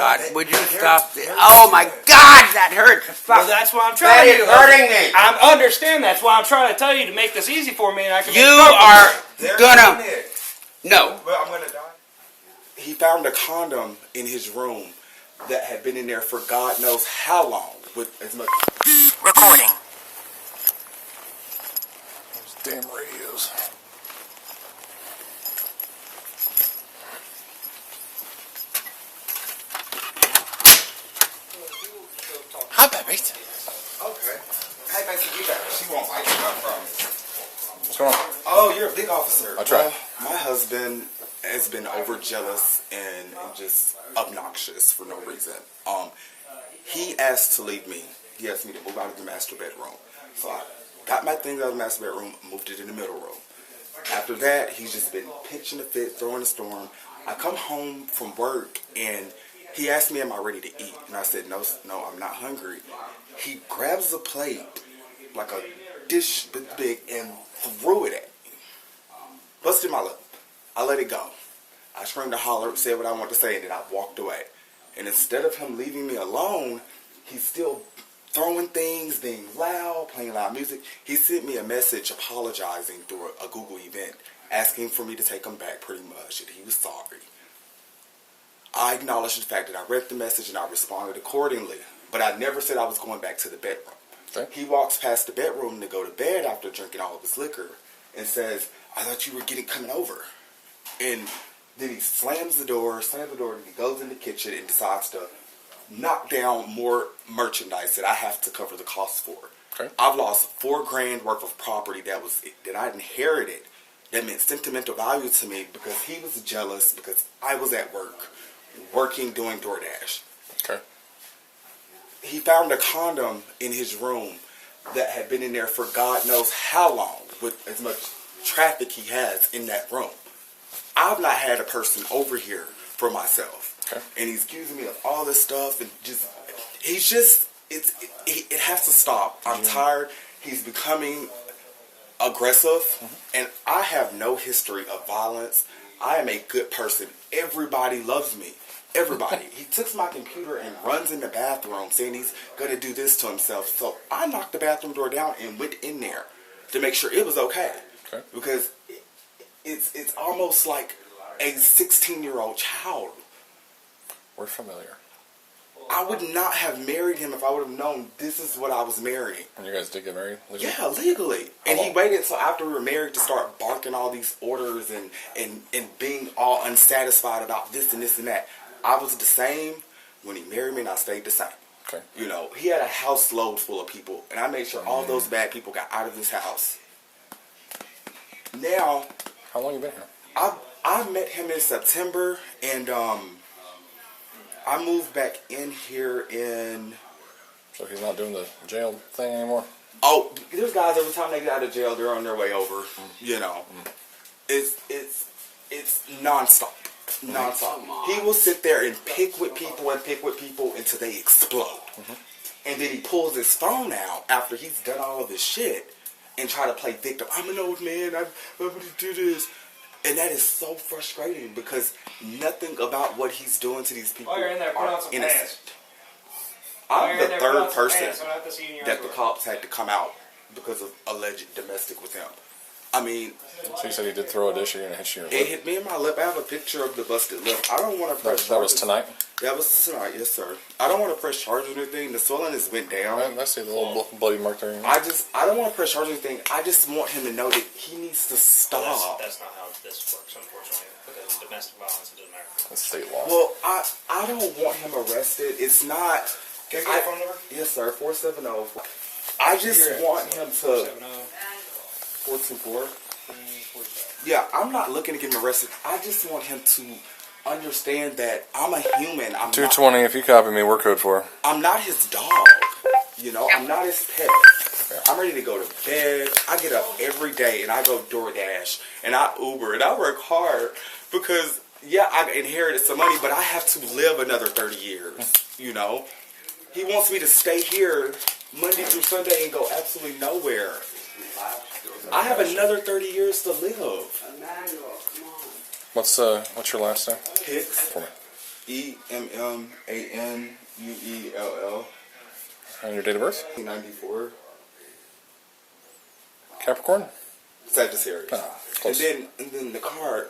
God, would you stop this? Oh my God, that hurts. Well, that's why I'm trying to. That is hurting me. I understand. That's why I'm trying to tell you to make this easy for me, and I can. You are gonna. No. Well, I'm gonna die. He found a condom in his room that had been in there for God knows how long, with as much. Recording. Those damn radios. Hi, baby. Okay. Hey, baby, get back. She won't like it, I promise. What's going on? Oh, you're a big officer. I try. My husband has been overjealous and just obnoxious for no reason. He asked to leave me. He asked me to move out of the master bedroom. So I got my things out of the master bedroom, moved it in the middle room. After that, he's just been pitching a fit, throwing a storm. I come home from work and he asked me, am I ready to eat? And I said, no, I'm not hungry. He grabs a plate, like a dish big, and threw it at me. Busted my lip. I let it go. I screamed and hollered, said what I wanted to say, and then I walked away. And instead of him leaving me alone, he's still throwing things, being loud, playing loud music. He sent me a message apologizing through a Google event, asking for me to take him back pretty much, and he was sorry. I acknowledged the fact that I read the message and I responded accordingly. But I never said I was going back to the bedroom. Okay. He walks past the bedroom to go to bed after drinking all of his liquor and says, I thought you were coming over. And then he slams the door, and he goes in the kitchen and decides to knock down more merchandise that I have to cover the cost for. Okay. I've lost $4,000 worth of property that I inherited that meant sentimental value to me because he was jealous because I was at work, working, doing DoorDash. Okay. He found a condom in his room that had been in there for God knows how long, with as much traffic he has in that room. I've not had a person over here for myself. Okay. And he's accusing me of all this stuff, and it has to stop. I'm tired. He's becoming aggressive, and I have no history of violence. I am a good person. Everybody loves me. Everybody. He took my computer and runs in the bathroom saying he's going to do this to himself. So I knocked the bathroom door down and went in there to make sure it was okay. Okay. Because it's almost like a 16-year-old child. We're familiar. I would not have married him if I would have known this is what I was marrying. And you guys did get married legally? Yeah, legally. And he waited until after we were married to start barking all these orders and being all unsatisfied about this and this and that. I was the same when he married me, and I stayed the same. Okay. You know, he had a house load full of people, and I made sure all those bad people got out of his house. Now, How long you been here? I met him in September, and I moved back in here in... So he's not doing the jail thing anymore? Oh, there's guys every time they get out of jail, they're on their way over. You know, it's nonstop. Nonstop. He will sit there and pick with people until they explode. And then he pulls his phone out after he's done all of his shit and try to play victim. I'm an old man. I'm going to do this. And that is so frustrating because nothing about what he's doing to these people While you're in there, put on are some innocent. pants. I'm the third person that that the cops had to come out because of alleged domestic with him. I mean, So you said he did throw a dish at you and hit you in your it lip? hit me in my lip. I have a picture of the busted lip. I don't want to press That was charges. tonight? That was tonight, yes, sir. I don't want to press charges or anything. The swelling has went down. I see the little bloody mark there. I don't want to press charges or anything. I just want him to know that he needs to stop. That's not how this works, unfortunately, because domestic violence, it doesn't matter. That's state law. Well, I don't want him arrested. It's not... Can I get your phone number? Yes, sir, 470. I just want him to... 424. Yeah, I'm not looking to get him arrested. I just want him to understand that I'm a human. I'm 220, if you copy me, we're code 4. I'm not his dog. You know, I'm not his pet. I'm ready to go to bed. I get up every day and I go DoorDash and I Uber and I work hard because, yeah, I inherited some money, but I have to live another 30 years, you know. He wants me to stay here Monday through Sunday and go absolutely nowhere. I have another 30 years to live. What's your last name? Hicks. For me. EMMANUELL. And your date of birth? 1994. Capricorn? Sagittarius. Ah, close. And then the card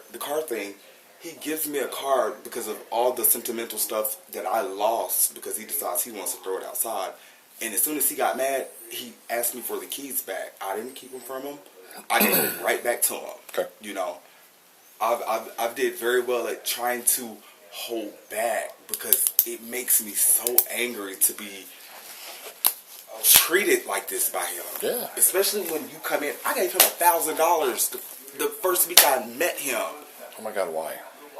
thing, he gives me a card because of all the sentimental stuff that I lost because he decides he wants to throw it outside. And as soon as he got mad, he asked me for the keys back. I didn't keep them from him. I gave them right back to him. Okay. You know, I've did very well at trying to hold back because it makes me so angry to be treated like this by him. Yeah. Especially when you come in. I gave him $1,000 the first week I met him. Oh my God, why?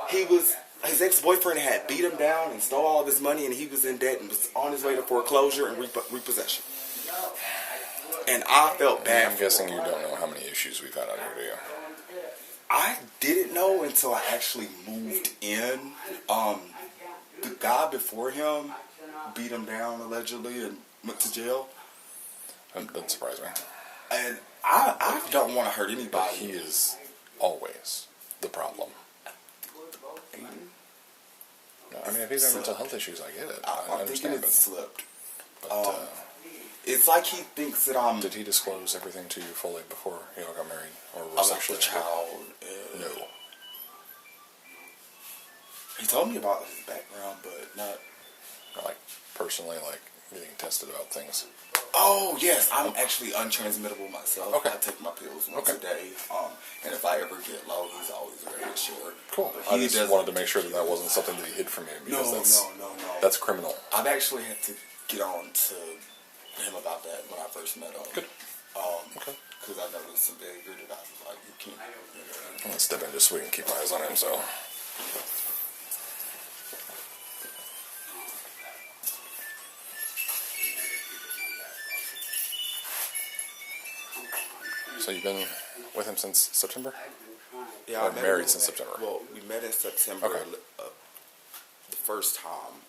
His ex-boyfriend had beat him down and stole all of his money, and he was in debt and was on his way to foreclosure and repossession. And I felt bad. I'm guessing you don't know how many issues we've had out here, do you? I didn't know until I actually moved in. The guy before him beat him down allegedly and went to jail. That doesn't surprise me. And I don't want to hurt But anybody. he is always the problem. No, I mean, if he's got mental health issues, I get it. I I'm thinking understand. it slipped. But It's like he thinks that I'm did he disclose everything to you fully before you all got married? Or was about the actually child. No. He told me about his background, but not. Not like personally, like getting tested about things. Oh yes, I'm actually untransmittable myself. Okay. I take my pills once Okay. a day. And if I ever get low, he's always ready to share. Cool. But I he just doesn't- wanted to make sure that that wasn't something that he hid from you because No. that's criminal. I've actually had to get on to him about that when I first met him. Good. Okay. Because I noticed some behavior that I was like, you can't. I'm gonna step in just so we can keep eyes on him. So you've been with him since September? Yeah, Or I met married him- since September? Well, we met in September Okay. The first time.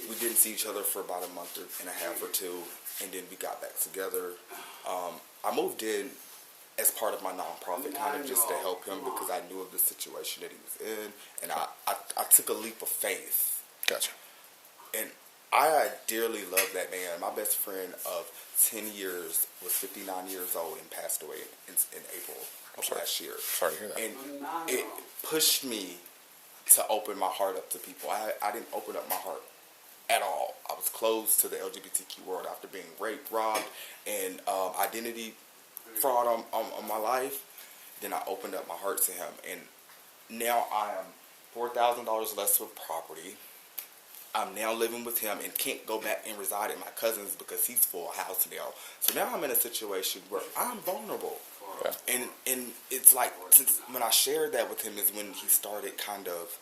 We didn't see each other for about a month and a half or two, and then we got back together. I moved in as part of my nonprofit, kind of just to help him because I knew of the situation that he was in, and I took a leap of faith. Gotcha. And I dearly love that man. My best friend of 10 years was 59 years old and passed away in April of last year. Sorry to hear that. And it pushed me to open my heart up to people. I didn't open up my heart at all. I was closed to the LGBTQ world after being raped, robbed, and identity fraud on my life. Then I opened up my heart to him. And now I am $4,000 less with property. I'm now living with him and can't go back and reside at my cousin's because he's full house now. So now I'm in a situation where I'm vulnerable. Yeah. And it's like, since when I shared that with him is when he started kind of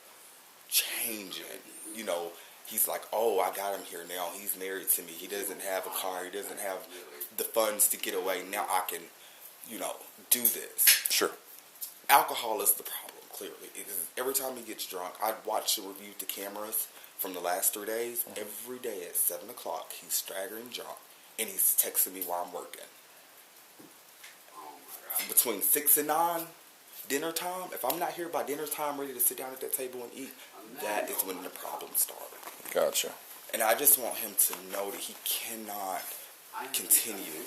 changing. You know, he's like, oh, I got him here now. He's married to me. He doesn't have a car. He doesn't have the funds to get away. Now I can, do this. Sure. Alcohol is the problem, clearly. Because every time he gets drunk, I'd watch and review the cameras from the last 3 days. Every day at 7 o'clock, he's staggering drunk, and he's texting me while I'm working. Between 6 and 9, dinner time, if I'm not here by dinner time ready to sit down at that table and eat, that is when the problem started. Gotcha. And I just want him to know that he cannot continue.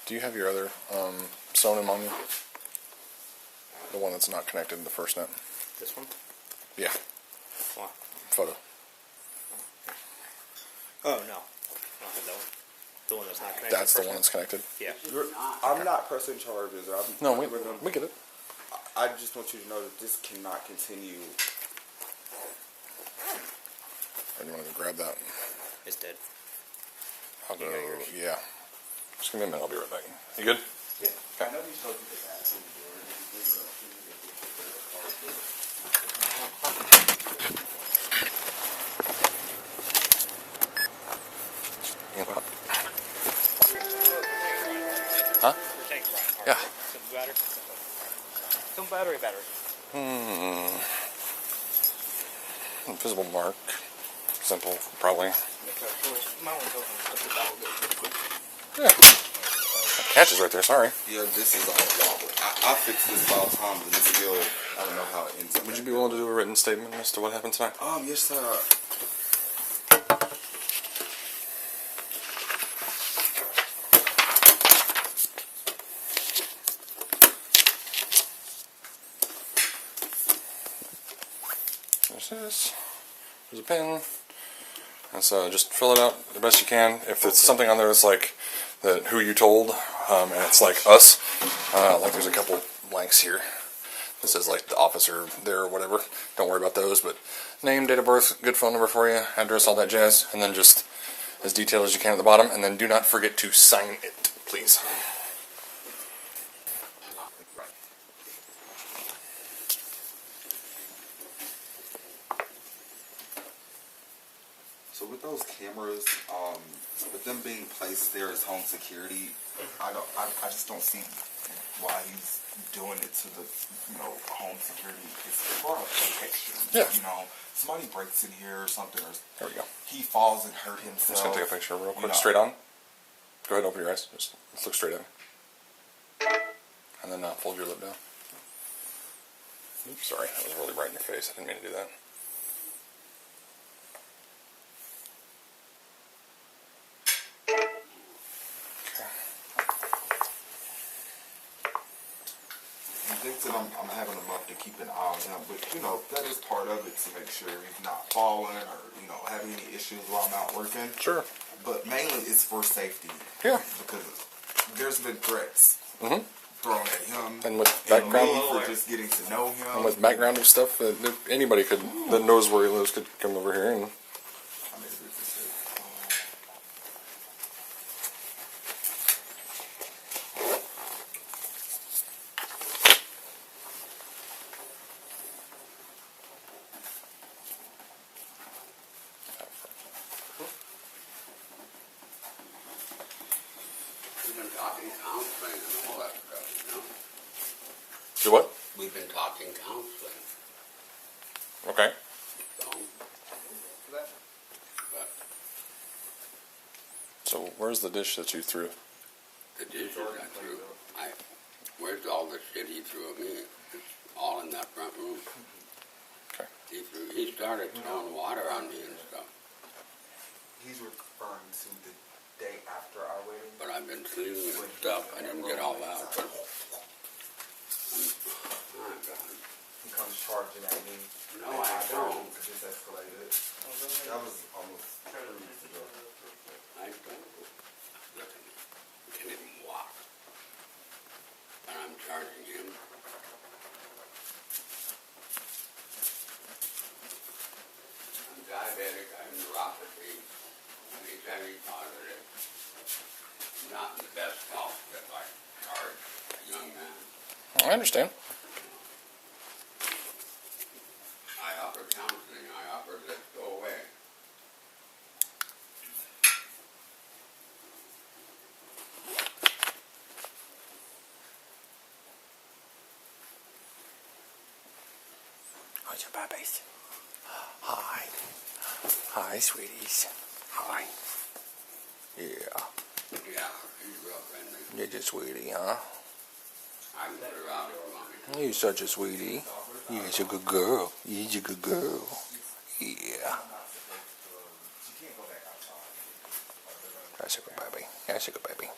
Do you have your other Sonim on you? The one that's not connected to the first net? This one? Yeah. Why? Photo. Oh, no. I don't have that one. The one that's not connected. That's the one that's connected? Yeah. I'm not pressing charges. No, we get it. I just want you to know that this cannot continue. Or do you want to go grab that? It's dead. I'll go, yeah. Just give me a minute, I'll be right back. You good? Yeah. Okay. I know you told me that. Huh? Tank, right? Yeah. Some battery. Invisible mark. Simple, probably. My one's open. Yeah. Catch is right there. Sorry. Yeah, this is all wobble. I fix this 5 times and it's still, I don't know how it ends up. Would you be willing to do a written statement as to what happened tonight? Yes, sir. There's this. There's a pen. And so just fill it out the best you can. If it's something on there that's like that who you told, and it's like us, like there's a couple blanks here. This is like the officer there or whatever. Don't worry about those, but name, date of birth, good phone number for you, address, all that jazz, and then just as detailed as you can at the bottom, and then do not forget to sign it, please. So with those cameras, with them being placed there as home security, I just don't see why he's doing it to the, home security. It's for protection. Yeah. Somebody breaks in here or something, or There we go. he falls and hurt I'm himself. just going to take a picture real quick. No. Straight on. Go ahead and open your eyes. Just look straight at me. And then fold your lip down. Oops, sorry. That was really bright in your face. I didn't mean to do that. He thinks that I'm having him up to keep an eye on him, but that is part of it, to make sure he's not falling or having any issues while I'm out working. Sure. But mainly it's for safety. Yeah. Because there's been threats Mm-hmm. thrown at him. And with and background, me for just getting to know him. and with background of stuff, that anybody that knows where he lives could come over here and. We've been talking counseling and all that stuff, Do what? We've been talking counseling, Okay. so. But So where's the dish that you threw? the dishes I threw, where's all the shit he threw at me? It's all in that front room. Okay. He started throwing water on me and stuff, He's referring to the day after our wedding. but I've been cleaning and stuff. I didn't get all out. But, oh, God. He comes charging at me. No, I don't. It just escalated. That was almost 2 weeks ago. I don't. Look at me. I can't even walk. And I'm charging him. I'm diabetic. I have neuropathy. I'm HIV positive. I'm not in the best health that I charge a young man. I understand. I offer counseling. I offer let's go away. How's your puppies? Hi. Hi, sweeties. Hi. Yeah. Yeah, he's real friendly. You're just sweetie, huh? I can put her out if you want me to. You're such a sweetie. You're a good girl. You're a good girl. Yeah. That's a good baby. That's a good baby.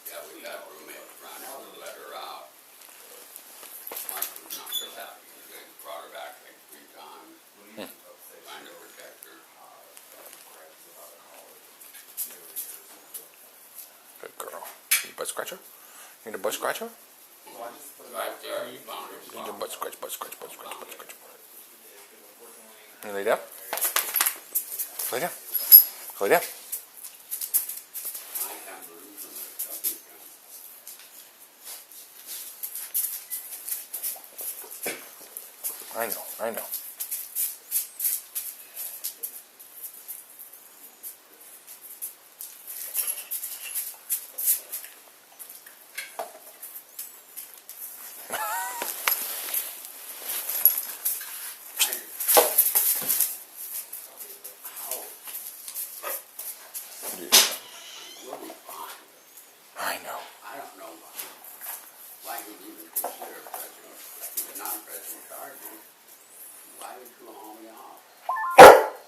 Yeah, we got a roommate trying to let her out. Mark was not so happy. They brought her back like 3 times. Trying to protect her. Good girl. You butt scratcher? You need a butt scratcher? Right there, you found her. You need a butt scratch, butt scratch, butt scratch, butt scratch. You lay down? Lay down. Lay down. I can't believe in this stuff he's done. I know, I know. too homie off.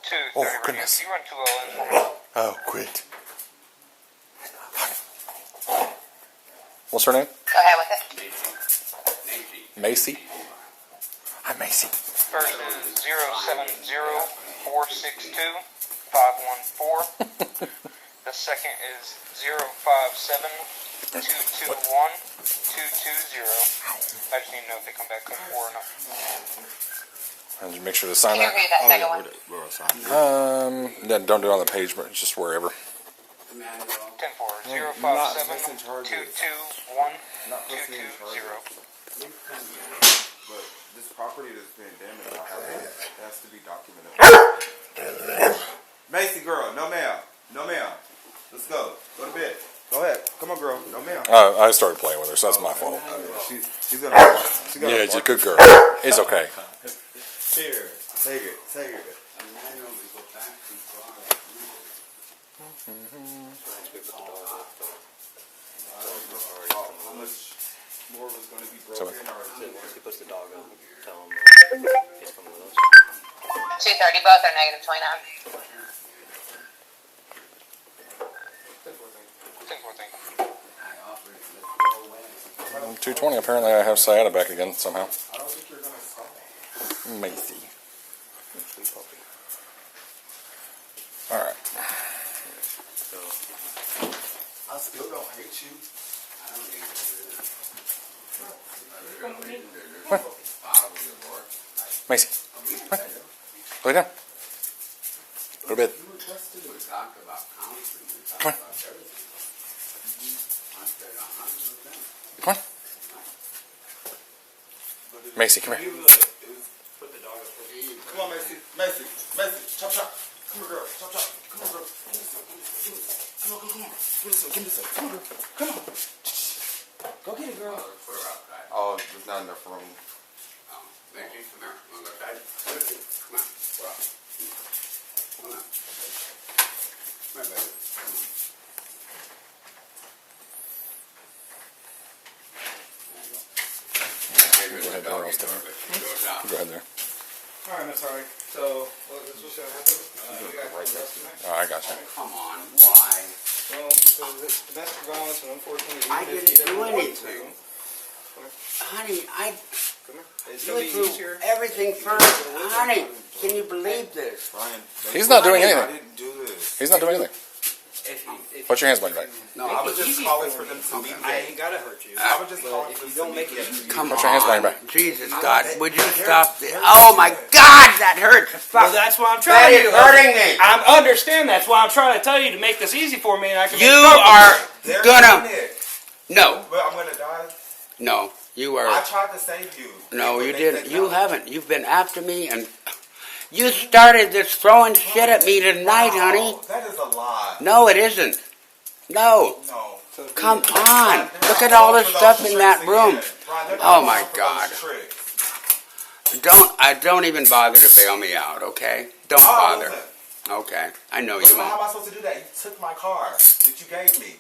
2:30. Oh, goodness. You run 2:01 for me. Oh, quit. What's her name? Go ahead with it. Macy. Hi, Macy. First is 070-462-514. The second is 057-221-220. I just need to know if they come back to 4 or not. And you make sure to sign Can you that. read that second one? Yeah, don't do it on the page, but just wherever. 10-4. not pressing charges. 057-221-220. But this property that's been damaged, it has to be documented. Macy, girl, no ma'am. No ma'am. Let's go. Go to bed. Go ahead. Come on, girl. No ma'am. I started playing with her, so that's my fault. She's gonna bark. She's gonna Yeah, it's a bark. good girl. It's okay. Here. Take it. Take it. How much more was going to be broken? Once he puts the dog up, tell him he's coming with us. 2:30. Both are negative 29. 10-4 thing. 220. Apparently, I have Sayada back again somehow. I don't think you're going to stop. Macy. All right. I still don't hate you. Macy. Lay down. Go to bed. We talked about counseling. We talked Come on. about everything. I said 100%. Come on. Macy, come here. Put the dog up. Come on, Macy. Macy. Macy. Chop, chop. Come here, girl. Chop, chop. Come on, girl. Come on, come on. Give me some. Give me some. Come on, girl. Come on. Go get it, girl. Put her outside. Oh, there's not enough room. Macy, come here. Come on, go outside. Come on. Go out. Come on. Come here, baby. Come on. Go ahead, door, I'll stay there. Go ahead there. Alright, that's alright. So, what is what's gonna happen? We got Right next to me. Oh, I got you. Come on, why? Well, because it's domestic violence and unfortunately... I even if didn't you do don't want anything. to, Honey, I Come here. It's you gonna went be through easier. everything first. Honey, can you believe this? Brian, He's not doing I anything. didn't do this. He's not doing anything. Put your hands behind your back. No, I was just calling for them to meet I me. ain't gotta hurt you. I was just calling If for you them don't to make meet it me. easy... Come Put your hands behind your back. Jesus, God, would you stop this? Oh my God, that hurts. Well, Fuck. that's why I'm That trying is to... hurting me. I understand. That's why I'm trying to tell you to make this easy for me and I can... You make it are They're gonna doing it. no, But I'm gonna die. no. You I are tried to save you. no. But You they didn't. said You no. haven't. You've been after me, and you started this throwing shit at me tonight, Wow, honey. that is a lie. No, it isn't. No. No. Come on. Brian, Look they're at all not this falling for stuff those in that tricks room. again. Brian, they're not Oh my falling for God. those tricks. Don't even bother to bail me out, okay? Don't Oh, bother. listen. Okay, I know Listen, you how won't. am I supposed to do that? You took my car that you gave me.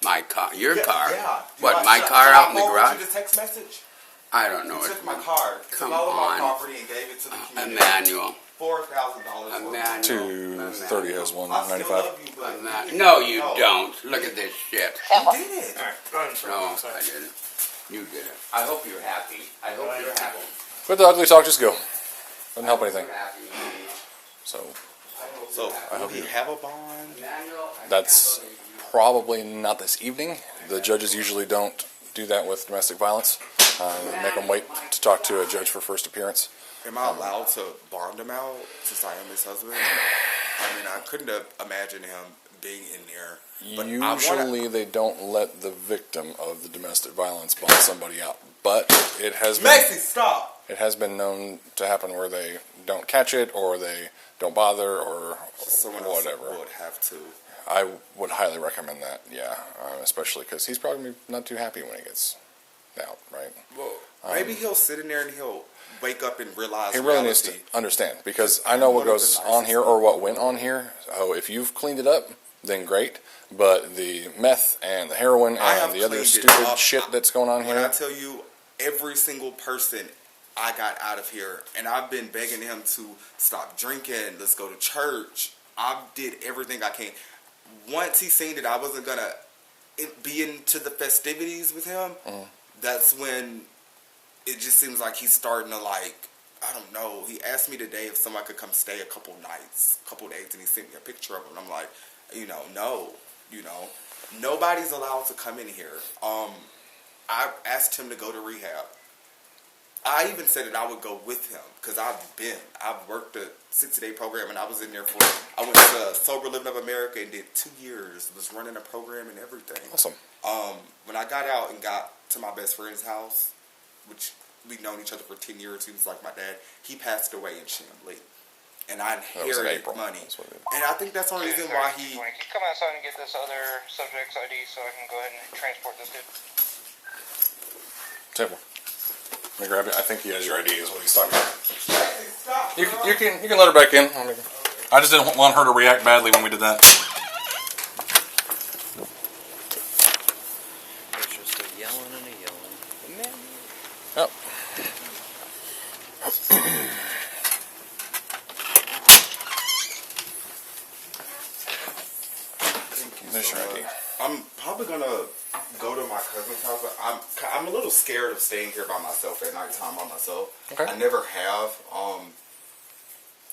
My car, your Yeah, car. Yeah. What, my car should out I in the forward garage? you the text message? I don't know. You It's took my car, Come took all of my on. property, and gave it to the community. Emmanuel. $4,000. Emmanuel. 230 has I still 195. love you, but No, you don't. Look at this shit. you did it. Alright, go ahead and start. No, I didn't. You did it. I hope you're happy. I hope you're happy. Quit the ugly talk, just go. Doesn't help anything. You're happy. So So, I hope we you- have a bond. Emmanuel, I that's can't believe you- probably not this evening. The judges usually don't do that with domestic violence. Make them wait to talk to a judge for first appearance. Am I allowed to bond him out since I am his husband? I mean, I couldn't have imagined him being in there. But I Usually they don't let the victim of the domestic violence bond somebody out. But it has been, Macy, stop! it has been known to happen where they don't catch it or they don't bother or Someone else whatever. would have to. I would highly recommend that, yeah. Especially because he's probably not too happy when he gets out, right? Well, maybe he'll sit in there and he'll wake up and realize He really needs to reality. understand because I know what goes on here or what went on here. Oh, if you've cleaned it up, then great. But the meth and the heroin I have and the other cleaned it stupid up. shit that's going on When I here, tell you, every single person I got out of here. And I've been begging him to stop drinking. Let's go to church. I did everything I can. Once he seen that I wasn't going to be into the festivities with him, that's when it just seems like he's starting to, like, I don't know. He asked me today if somebody could come stay a couple nights, a couple days, and he sent me a picture of him. And I'm like, no, nobody's allowed to come in here. I asked him to go to rehab. I even said that I would go with him because I've worked a 60-day program, and I was in there I went to Sober Living of America and did 2 years, was running a program and everything. Awesome. When I got out and got to my best friend's house, which we'd known each other for 10 years, he was like my dad, he passed away in Chamblee. And I inherited money. And I think that's the only reason why he... Can you come outside and get this other subject's ID so I can go ahead and transport this dude? Table. Let me grab it. I think he has your ID is what he's talking about. You can let her back in. I just didn't want her to react badly when we did that. It's just a yelling and a yelling. Man. Yep. There's your ID. I'm probably gonna go to my cousin's house, but I'm a little scared of staying here by myself at nighttime by myself. Okay. I never have.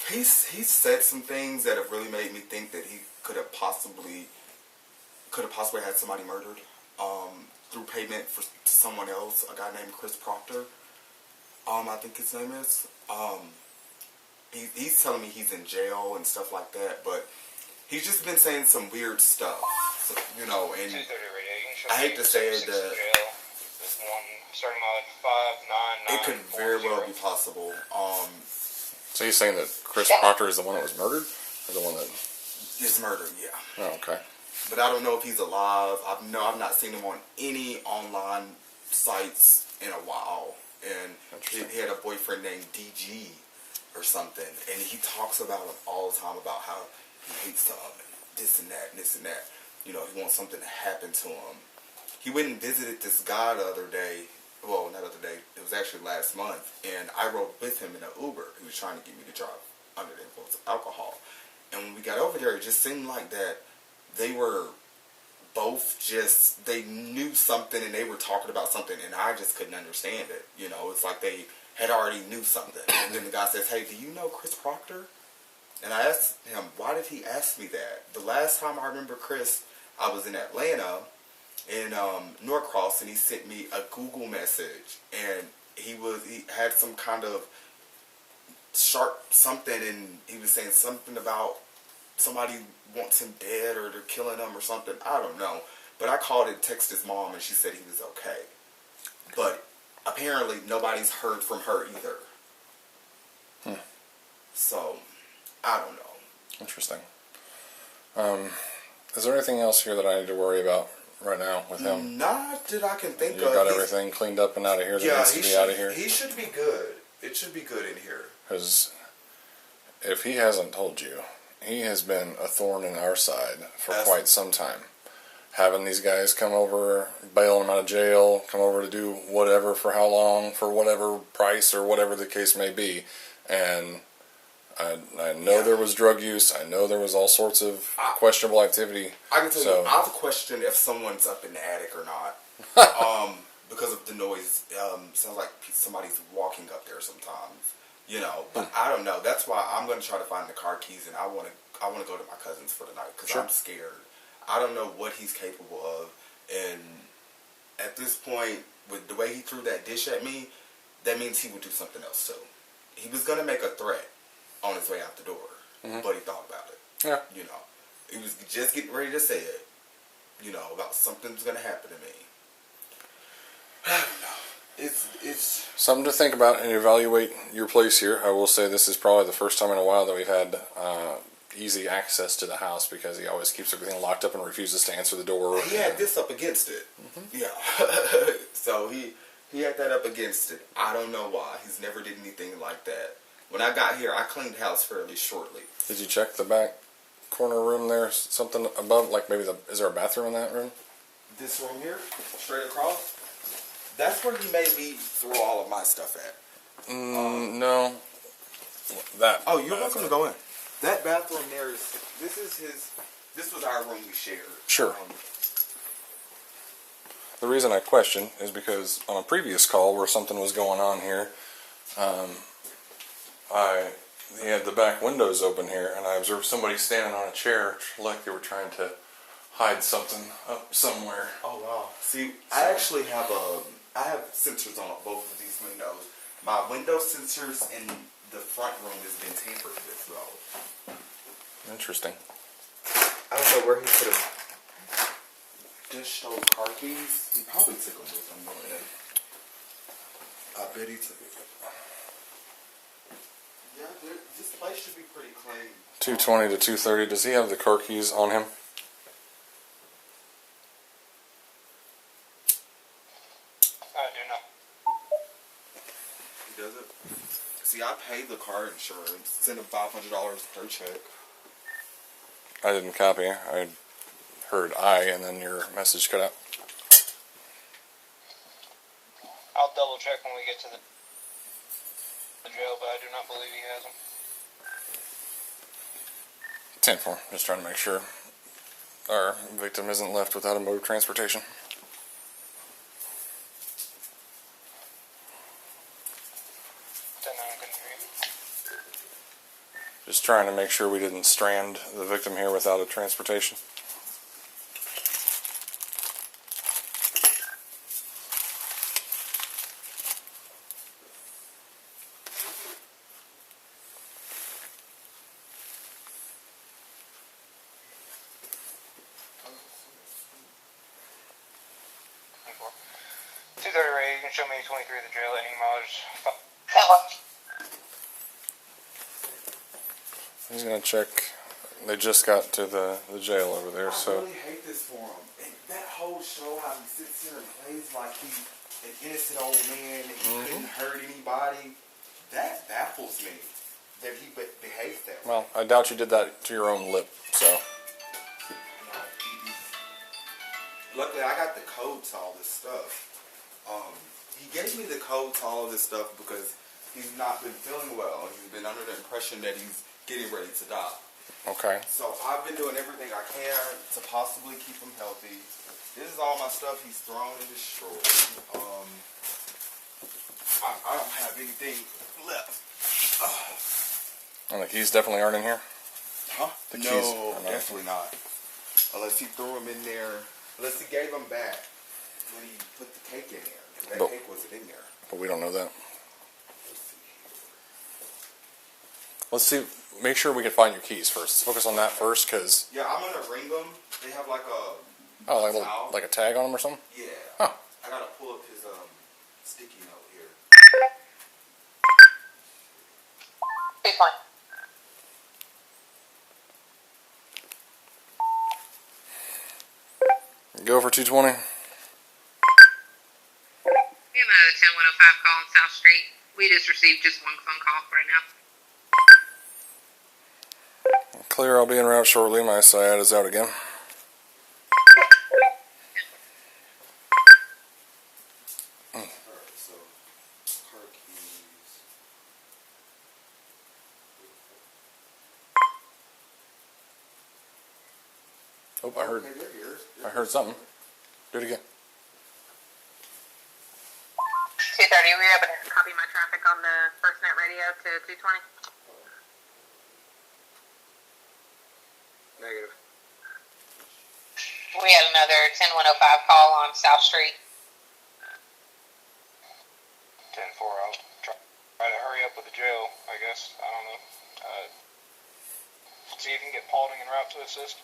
He's said some things that have really made me think that he could have possibly had somebody murdered through payment to someone else, a guy named Chris Proctor. I think his name is. He's telling me he's in jail and stuff like that, but he's just been saying some weird stuff, and I hate to say it, that it could very well be possible. So he's saying that Chris Proctor is the one that was murdered? Or the one that... is murdered, yeah. Oh, okay. But I don't know if he's alive. I've not seen him on any online sites in a while. And he had a boyfriend named DG or something. And he talks about him all the time, about how he hates him and this and that and this and that. He wants something to happen to him. He went and visited this guy the other day. Well, not the other day. It was actually last month. And I rode with him in an Uber. He was trying to get me to drive under the influence of alcohol. And when we got over there, it just seemed like that they were both they knew something and they were talking about something, and I just couldn't understand it. It's like they had already knew something. And then the guy says, "Hey, do you know Chris Proctor?" And I asked him, why did he ask me that? The last time I remember Chris, I was in Atlanta, in Norcross, and he sent me a Google message, and he had some kind of sharp something, and he was saying something about somebody wants him dead or they're killing him or something. I don't know. But I called and texted his mom, and she said he was okay. But apparently nobody's heard from her either. So, I don't know. Interesting. Is there anything else here that I need to worry about right now with him? Not that I can think of. You got everything cleaned up and out of here that needs to be out of here? He should be good. It should be good in here. Because if he hasn't told you, he has been a thorn in our side for quite some time. Having these guys come over, bail him out of jail, come over to do whatever for how long, for whatever price or whatever the case may be. And I know there was drug use. I know there was all sorts of questionable activity. I can tell you, I have a question if someone's up in the attic or not. Because of the noise. Sounds like somebody's walking up there sometimes. But I don't know. That's why I'm going to try to find the car keys, and I want to go to my cousin's for the night because I'm scared. I don't know what he's capable of, and at this point, with the way he threw that dish at me, that means he would do something else too. He was going to make a threat on his way out the door, but he thought about it. Yeah. He was just getting ready to say it, about something's going to happen to me. I don't know. It's something to think about and evaluate your place here. I will say this is probably the first time in a while that we've had easy access to the house because he always keeps everything locked up and refuses to answer the door. He had this up against it. Yeah. So he had that up against it. I don't know why. He's never did anything like that. When I got here, I cleaned the house fairly shortly. Did you check the back corner room there? Something above, like maybe is there a bathroom in that room? This room here, straight across. That's where he made me throw all of my stuff at. No. That. Oh, you're welcome to go in. That bathroom there is. This was our room we shared. Sure. The reason I question is because on a previous call where something was going on here, he had the back windows open here, and I observed somebody standing on a chair like they were trying to hide something up somewhere. Oh wow. See, I actually have I have sensors on both of these windows. My window sensors in the front room has been tampered with, though. Interesting. I don't know where he could have dished those car keys. He probably took them with him going in. I bet he took it. Yeah, this place should be pretty clean. 2:20 to 2:30. Does he have the car keys on him? I do not. He doesn't. See, I paid the car insurance. Sent him $500 per check. I didn't copy. I heard and then your message cut out. I'll double check when we get to the jail, but I do not believe he has them. 10-4. Just trying to make sure our victim isn't left without a mode of transportation. Just trying to make sure we didn't strand the victim here without a transportation. You can show me 23 the jail, any mileage. 10-4. He's gonna check. They just got to the jail over there, I so really hate this for him. And that whole show, how he sits here and plays like he's an innocent old man and he couldn't hurt anybody, that baffles me. That he behaves that way. well, I doubt you did that to your own lip. So Luckily, I got the code to all this stuff. He gave me the code to all of this stuff because he's not been feeling well. He's been under the impression that he's getting ready to die. okay. So I've been doing everything I can to possibly keep him healthy. This is all my stuff he's thrown and destroyed. I don't have anything left. And the keys definitely aren't in here. Huh? The keys No, are not. definitely not. Unless he threw them in there. Unless he gave them back when he put the cake in there. 'Cause that But- cake wasn't in there. But we don't know that. Let's see here. Let's see. Make sure we can find your keys first. Let's focus on that first, because Yeah, I'm gonna ring them. They have like a towel. like a tag on them or something. Yeah. Huh. I gotta pull up his sticky note here. 2-20. Go for 220. We have another 10105 call on South Street. We just received just one phone call right now. Clear. I'll be en route shortly. My SIAD is out again. Alright, so car keys. Oh, I heard. Okay, they're here. I heard something. Do it again. 230, were you able to copy my traffic on the FirstNet radio to 220? Negative. We had another 10105 call on South Street. 10-4, I'll try to hurry up with the jail, I guess. I don't know. See if you can get Paulding en route to assist.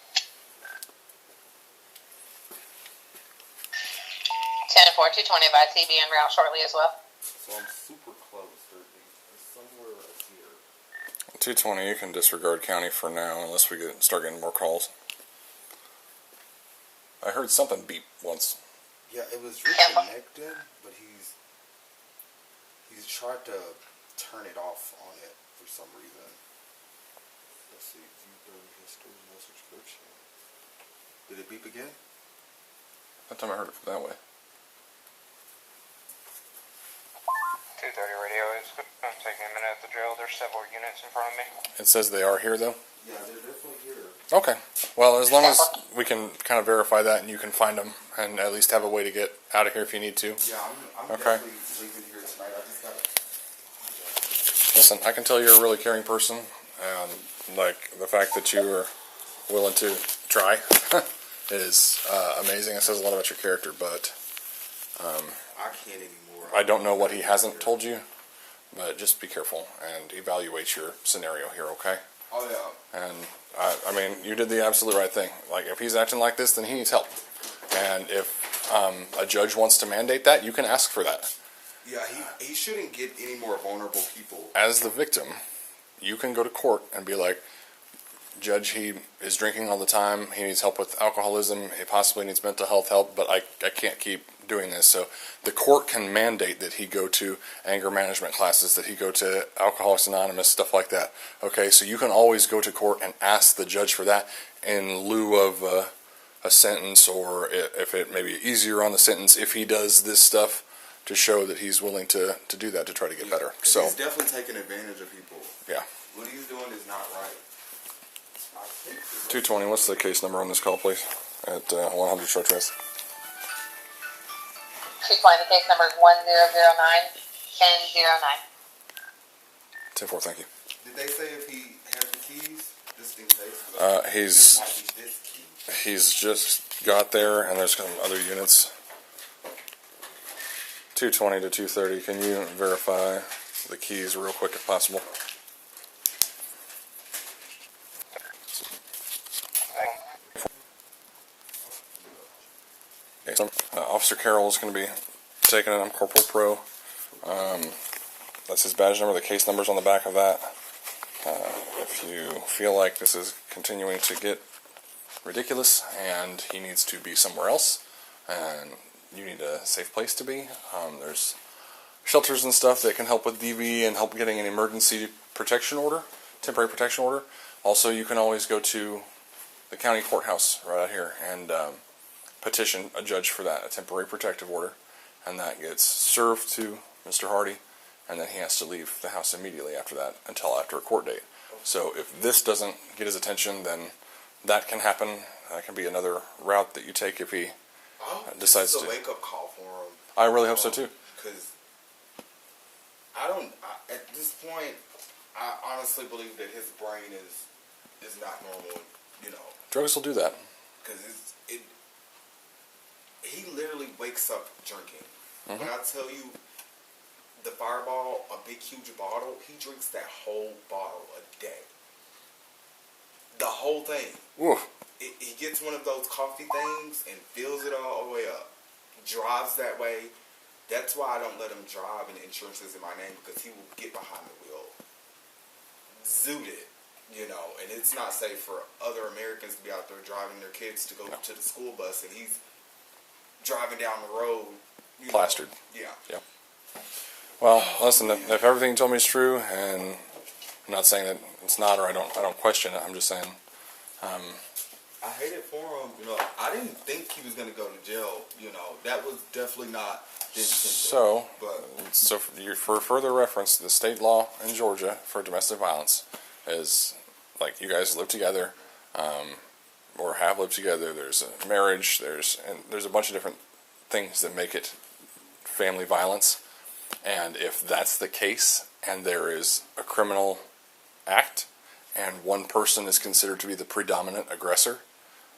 10-4, 220 by TB en route shortly as well. So I'm super close. They're somewhere right here. 220. You can disregard county for now, unless we start getting more calls. I heard something beep once. Yeah, it was reconnected, but he's tried to turn it off on it for some reason. Let's see, view burn history, no subscription. Did it beep again? That time I heard it that way. 230 radio, It's going to take me a minute at the jail. There's several units in front of me. It says they are here, though? Yeah, they're definitely here. Okay. Well, as long as we can kind of verify that and you can find them and at least have a way to get out of here if you need to. Yeah, I'm Okay. definitely leaving here tonight. I just gotta. Listen, I can tell you're a really caring person, and like the fact that you are willing to try is amazing. It says a lot about your character, but I can't anymore. I don't know what he hasn't told you, but just be careful and evaluate your scenario here, okay? Oh yeah. And I mean, you did the absolute right thing. Like, if he's acting like this, then he needs help. And if a judge wants to mandate that, you can ask for that. Yeah, he shouldn't get any more vulnerable people. As the victim, you can go to court and be like, Judge, he is drinking all the time. He needs help with alcoholism. He possibly needs mental health help, but I can't keep doing this. So the court can mandate that he go to anger management classes, that he go to Alcoholics Anonymous, stuff like that. Okay, so you can always go to court and ask the judge for that in lieu of a sentence, or if it may be easier on the sentence, if he does this stuff to show that he's willing to do that to try to get better. So he's definitely taking advantage of people. yeah. What he's doing is not right. 220, what's the case number on this call, please? At 100 Short Trace. 220, the case number is 1009-1009. 10-4, thank you. Did they say if he has the keys? Just in case. He's Might be this key. he's just got there, and there's some other units. 220 to 230, can you verify the keys real quick if possible? Okay, so, Officer Carroll is going to be taking it. I'm Corporal Pro. That's his badge number. The case number's on the back of that. If you feel like this is continuing to get ridiculous and he needs to be somewhere else and you need a safe place to be, there's shelters and stuff that can help with DV and help getting an emergency protection order, temporary protection order. Also, you can always go to the county courthouse right out here and petition a judge for that, a temporary protective order, and that gets served to Mr. Hardy, and then he has to leave the house immediately after that until after a court date. So if this doesn't get his attention, then that can happen. That can be another route that you take if he decides this is to. a wake-up call for him. I really hope so too. Because at this point, I honestly believe that his brain is not normal. You know, Drugs will do that. because he literally wakes up drinking. Mm-hmm. When I tell you, the Fireball, a big huge bottle, he drinks that whole bottle a day. The whole thing. Ooh. He gets one of those coffee things and fills it all the way up. Drives that way. That's why I don't let him drive and insurance is in my name, because he will get behind the wheel. Zooted, you know, and it's not safe for other Americans to be out there driving their kids to go to the school bus, and he's driving down the road. Plastered. Yeah. Well, listen, if everything you told me is true, and I'm not saying that it's not, or I don't question it, I'm just saying, I hate it for him. You know, I didn't think he was going to go to jail. You know, that was definitely not the intention. So for further reference, the state law in Georgia for domestic violence is, like, you guys live together, or have lived together. There's a marriage. There's a bunch of different things that make it family violence. And if that's the case, and there is a criminal act, and one person is considered to be the predominant aggressor,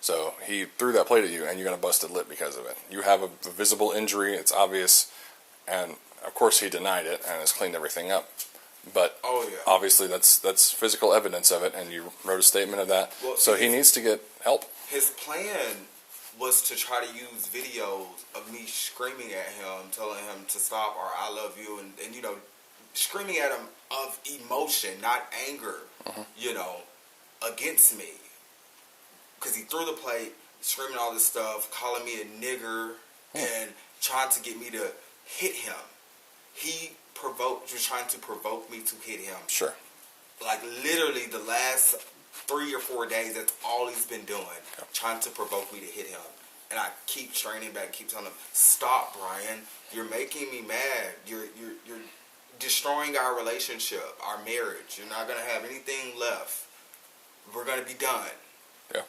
so he threw that plate at you, and you're going to bust a lip because of it. You have a visible injury, it's obvious, and of course he denied it and has cleaned everything up. But obviously that's physical evidence of it, and you wrote a statement of that. Well, so he needs to get help. His plan was to try to use videos of me screaming at him, telling him to stop or I love you, and you know, screaming at him of emotion, not anger, you know, against me. Because he threw the plate, screaming all this stuff, calling me a nigger, and trying to get me to hit him. He was trying to provoke me to hit him. Sure. Like, literally the last 3 or 4 days, that's all he's been doing, trying to provoke me to hit him. And I keep training back, keep telling him, stop, Brian. You're making me mad. You're destroying our relationship, our marriage. You're not going to have anything left. We're going to be done. Yeah.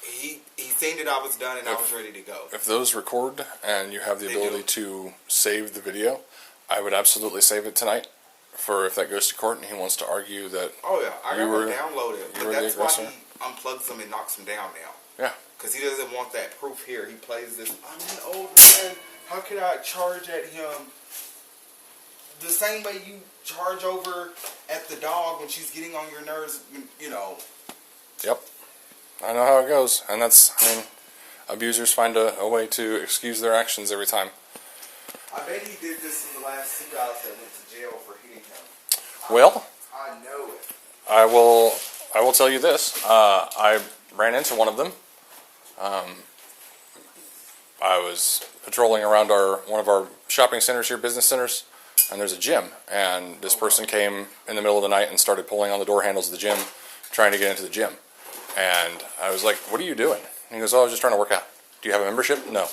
He seen that I was done and I was ready to go. If those record and you have the ability to save the video, I would absolutely save it tonight. For if that goes to court and he wants to argue that. Oh yeah, I got to download it. You But were that's the why aggressor. he unplugs them and knocks them down now. Yeah. Because he doesn't want that proof here. He plays this, I'm an old man. How can I charge at him the same way you charge over at the dog when she's getting on your nerves, you know. Yep. I know how it goes. And that's, I mean, abusers find a way to excuse their actions every time. I bet he did this to the last 2 guys that went to jail for hitting him. Well, I know it. I will tell you this. I ran into one of them. I was patrolling around one of our shopping centers here, business centers, and there's a gym. And this person came in the middle of the night and started pulling on the door handles of the gym, trying to get into the gym. And I was like, "What are you doing?" And he goes, "Oh, I was just trying to work out." "Do you have a membership?" "No."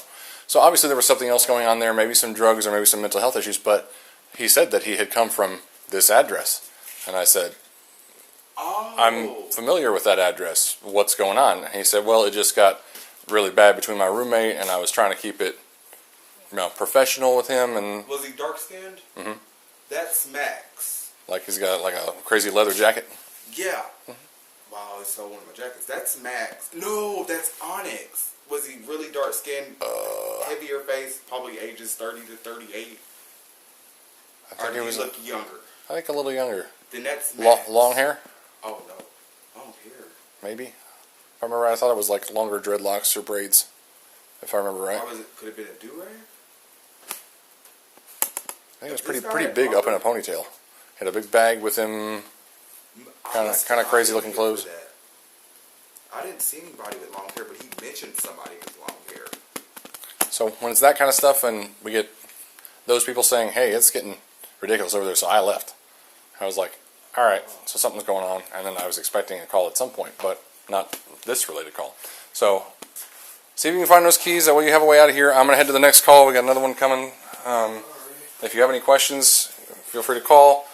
So obviously there was something else going on there, maybe some drugs or maybe some mental health issues, but he said that he had come from this address. And I said, "I'm familiar with that address. What's going on?" And he said, "Well, it just got really bad between my roommate, and I was trying to keep it, professional with him." And Was he dark skinned? Mm-hmm. That's Max. like he's got like a crazy leather jacket. Yeah. Wow, he stole one of my jackets. That's Max. No, that's Onyx. Was he really dark skinned, heavier face, probably ages 30 to 38? I think Or he did was. he look younger? I think a little younger. Then that's Max. Long hair, Oh no, long hair. maybe. If I remember right, I thought it was like longer dreadlocks or braids. If I remember right. Or was it? Could it have been a do-rag? I think it was This guy pretty had big up in a longer- ponytail. Had a big bag with him. Kinda crazy looking clothes. I didn't see anybody with long hair, but he mentioned somebody with long hair. So when it's that kind of stuff and we get those people saying, "Hey, it's getting ridiculous over there," so I left. I was like, all right, so something's going on. And then I was expecting a call at some point, but not this related call. So see if you can find those keys. That way you have a way out of here. I'm going to head to the next call. We got another one coming. If you have any questions, feel free to call.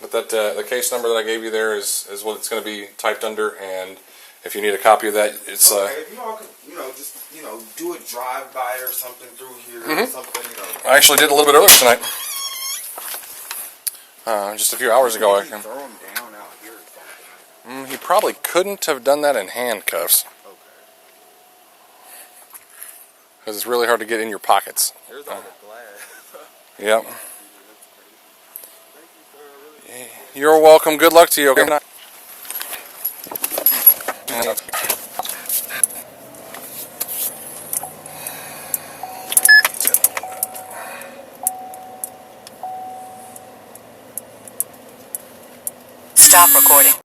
But the case number that I gave you there is what it's going to be typed under. And if you need a copy of that, it's... Okay, if you all could, just, do a drive-by or something through here or something, I actually did a little bit earlier tonight. Just a few hours ago. Maybe throw him down out here or something. He probably couldn't have done that in handcuffs. Okay. Because it's really hard to get in your pockets. There's all the glass. Yep. You're welcome. Good luck to you. Okay. Stop recording.